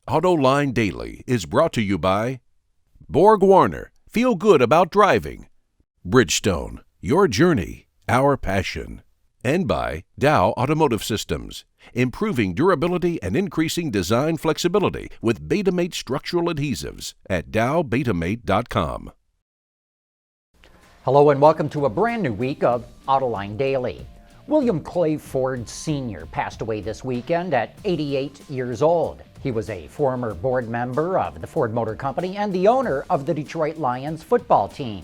Autoline Daily is brought to you by Borg Warner, feel good about driving. Bridgestone, your journey, our passion. And by Dow Automotive Systems, improving durability and increasing design flexibility with Betamate structural adhesives at dowbetamate.com. Hello and welcome to a brand new week of Autoline Daily. William Clay Ford Sr. passed away this weekend at 88 years old. He was a former board member of the Ford Motor Company and the owner of the Detroit Lions football team.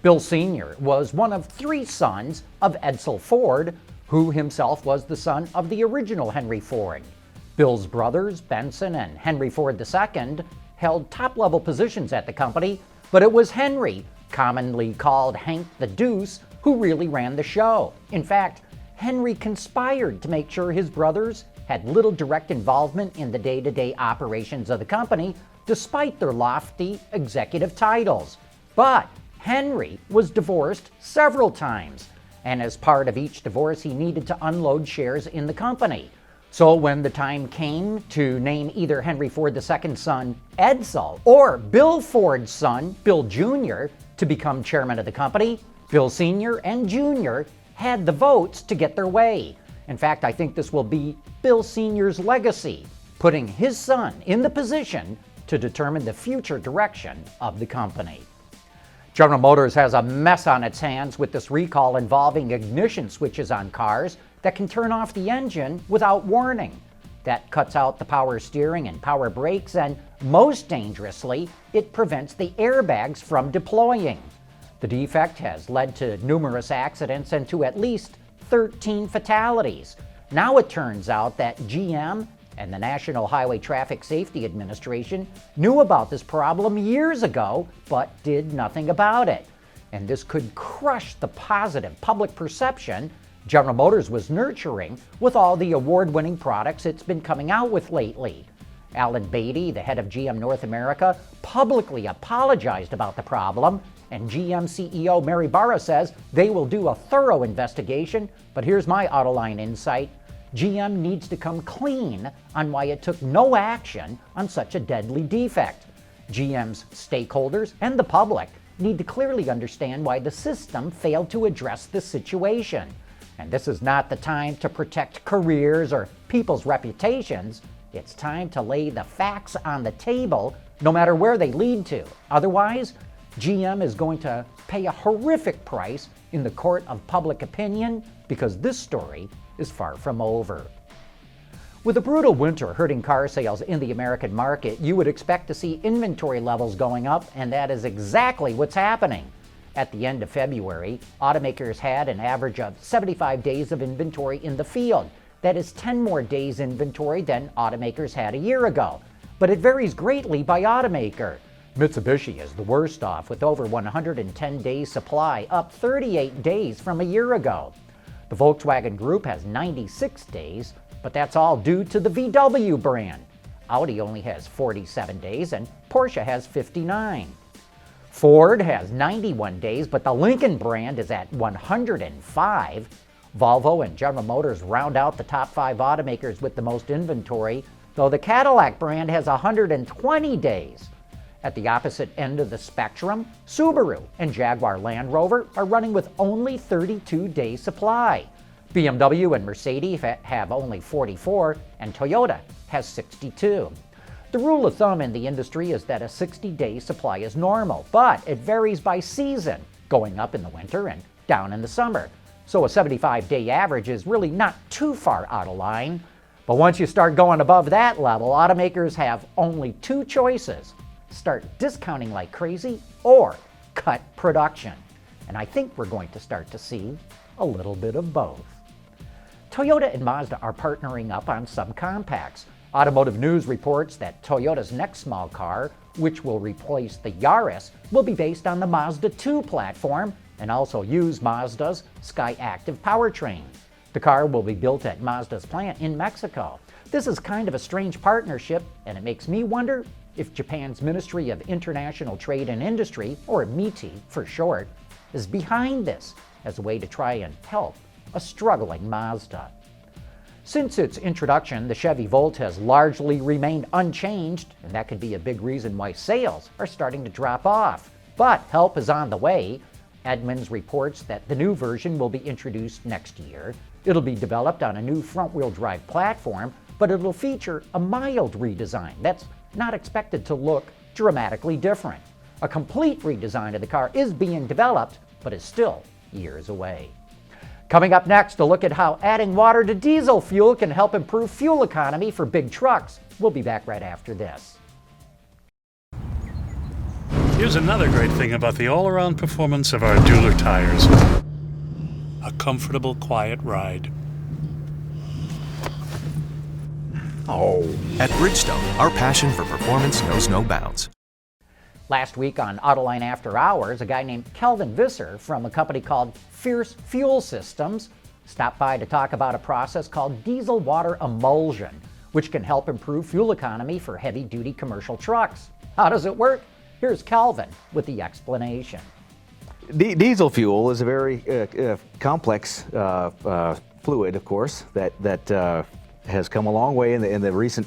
Bill Sr. was one of three sons of Edsel Ford, who himself was the son of the original Henry Ford. Bill's brothers, Benson and Henry Ford II, held top-level positions at the company, but it was Henry, commonly called Hank the Deuce, who really ran the show. In fact, Henry conspired to make sure his brothers had little direct involvement in the day-to-day operations of the company, despite their lofty executive titles. But Henry was divorced several times, and as part of each divorce, he needed to unload shares in the company. So when the time came to name either Henry Ford II's son, Edsel, or Bill Ford's son, Bill Jr., to become chairman of the company, Bill Sr. and Jr. had the votes to get their way. In fact, I think this will be Bill Sr.'s legacy, putting his son in the position to determine the future direction of the company. General Motors has a mess on its hands with this recall involving ignition switches on cars that can turn off the engine without warning. That cuts out the power steering and power brakes, and most dangerously, it prevents the airbags from deploying. The defect has led to numerous accidents and to at least 13 fatalities. Now it turns out that GM and the National Highway Traffic Safety Administration knew about this problem years ago, but did nothing about it. And this could crush the positive public perception General Motors was nurturing with all the award-winning products it's been coming out with lately. Alan Beatty, the head of GM North America, publicly apologized about the problem, and GM CEO Mary Barra says they will do a thorough investigation, but here's my Autoline insight. GM needs to come clean on why it took no action on such a deadly defect. GM's stakeholders and the public need to clearly understand why the system failed to address this situation. And this is not the time to protect careers or people's reputations. It's time to lay the facts on the table, no matter where they lead to. Otherwise, GM is going to pay a horrific price in the court of public opinion because this story is far from over. With a brutal winter hurting car sales in the American market, you would expect to see inventory levels going up, and that is exactly what's happening. At the end of February, automakers had an average of 75 days of inventory in the field. That is 10 more days inventory than automakers had a year ago. But it varies greatly by automaker. Mitsubishi is the worst off with over 110 days supply, up 38 days from a year ago. The Volkswagen Group has 96 days, but that's all due to the VW brand. Audi only has 47 days and Porsche has 59. Ford has 91 days, but the Lincoln brand is at 105. Volvo and General Motors round out the top 5 automakers with the most inventory, though the Cadillac brand has 120 days. At the opposite end of the spectrum, Subaru and Jaguar Land Rover are running with only 32 days supply. BMW and Mercedes have only 44, and Toyota has 62. The rule of thumb in the industry is that a 60-day supply is normal, but it varies by season, going up in the winter and down in the summer. So a 75-day average is really not too far out of line. But once you start going above that level, automakers have only two choices: start discounting like crazy or cut production. And I think we're going to start to see a little bit of both. Toyota and Mazda are partnering up on subcompacts. Automotive News reports that Toyota's next small car, which will replace the Yaris, will be based on the Mazda 2 platform and also use Mazda's Skyactiv powertrain. The car will be built at Mazda's plant in Mexico. This is kind of a strange partnership, and it makes me wonder if Japan's Ministry of International Trade and Industry, or MITI for short, is behind this as a way to try and help a struggling Mazda. Since its introduction, the Chevy Volt has largely remained unchanged, and that could be a big reason why sales are starting to drop off. But help is on the way. Edmunds reports that the new version will be introduced next year. It'll be developed on a new front-wheel drive platform, but it'll feature a mild redesign that's not expected to look dramatically different. A complete redesign of the car is being developed, but is still years away. Coming up next, a look at how adding water to diesel fuel can help improve fuel economy for big trucks. We'll be back right after this. Here's another great thing about the all-around performance of our Dueler tires. A comfortable, quiet ride. At Bridgestone, our passion for performance knows no bounds. Last week on Autoline After Hours, a guy named Kelvin Visser from a company called Fierce Fuel Systems stopped by to talk about a process called diesel water emulsion, which can help improve fuel economy for heavy-duty commercial trucks. How does it work? Here's Kelvin with the explanation. Diesel fuel is a very complex fluid, of course, that has come a long way in the recent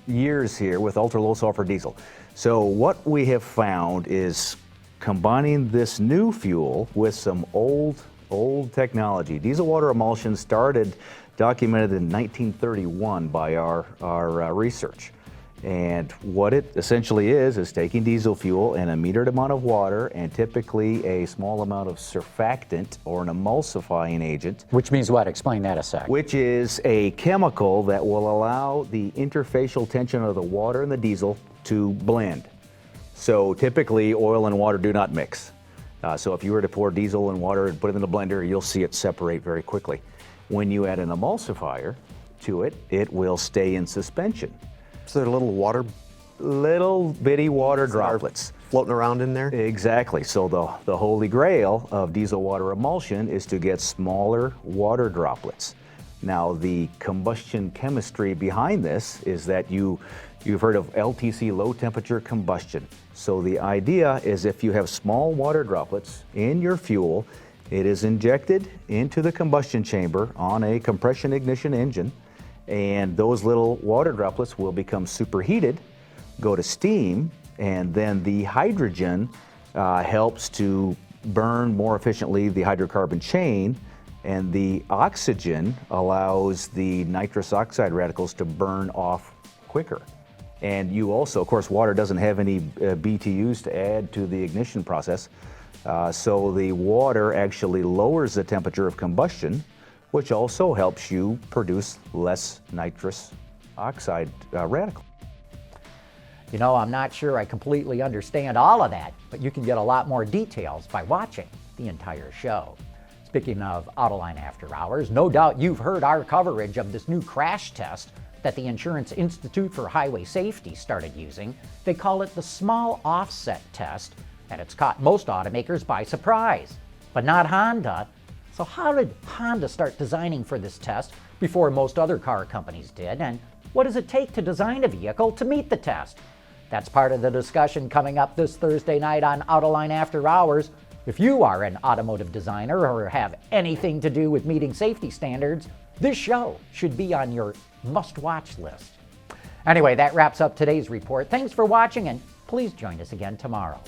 years here with ultra-low sulfur diesel. So what we have found is combining this new fuel with some old technology. Diesel water emulsion started, documented in 1931 by our research. And what it essentially is taking diesel fuel and a metered amount of water and typically a small amount of surfactant or an emulsifying agent. Which means what? Explain that a sec. Which is a chemical that will allow the interfacial tension of the water and the diesel to blend. So typically oil and water do not mix. So if you were to pour diesel and water and put it in the blender, you'll see it separate very quickly. When you add an emulsifier to it, it will stay in suspension. So they're little bitty water droplets floating around in there? Exactly. So the holy grail of diesel water emulsion is to get smaller water droplets. Now the combustion chemistry behind this is that you've heard of LTC, low temperature combustion. So the idea is if you have small water droplets in your fuel, it is injected into the combustion chamber on a compression ignition engine, and those little water droplets will become superheated, go to steam, and then the hydrogen helps to burn more efficiently the hydrocarbon chain, and the oxygen allows the nitrous oxide radicals to burn off quicker. And you also, of course, water doesn't have any BTUs to add to the ignition process, so the water actually lowers the temperature of combustion, which also helps you produce less nitrous oxide radical. You know, I'm not sure I completely understand all of that, but you can get a lot more details by watching the entire show. Speaking of Autoline After Hours, no doubt you've heard our coverage of this new crash test that the Insurance Institute for Highway Safety started using. They call it the small offset test, and it's caught most automakers by surprise, but not Honda. So how did Honda start designing for this test before most other car companies did? And what does it take to design a vehicle to meet the test? That's part of the discussion coming up this Thursday night on Autoline After Hours. If you are an automotive designer or have anything to do with meeting safety standards, this show should be on your must-watch list. Anyway, that wraps up today's report. Thanks for watching, and please join us again tomorrow.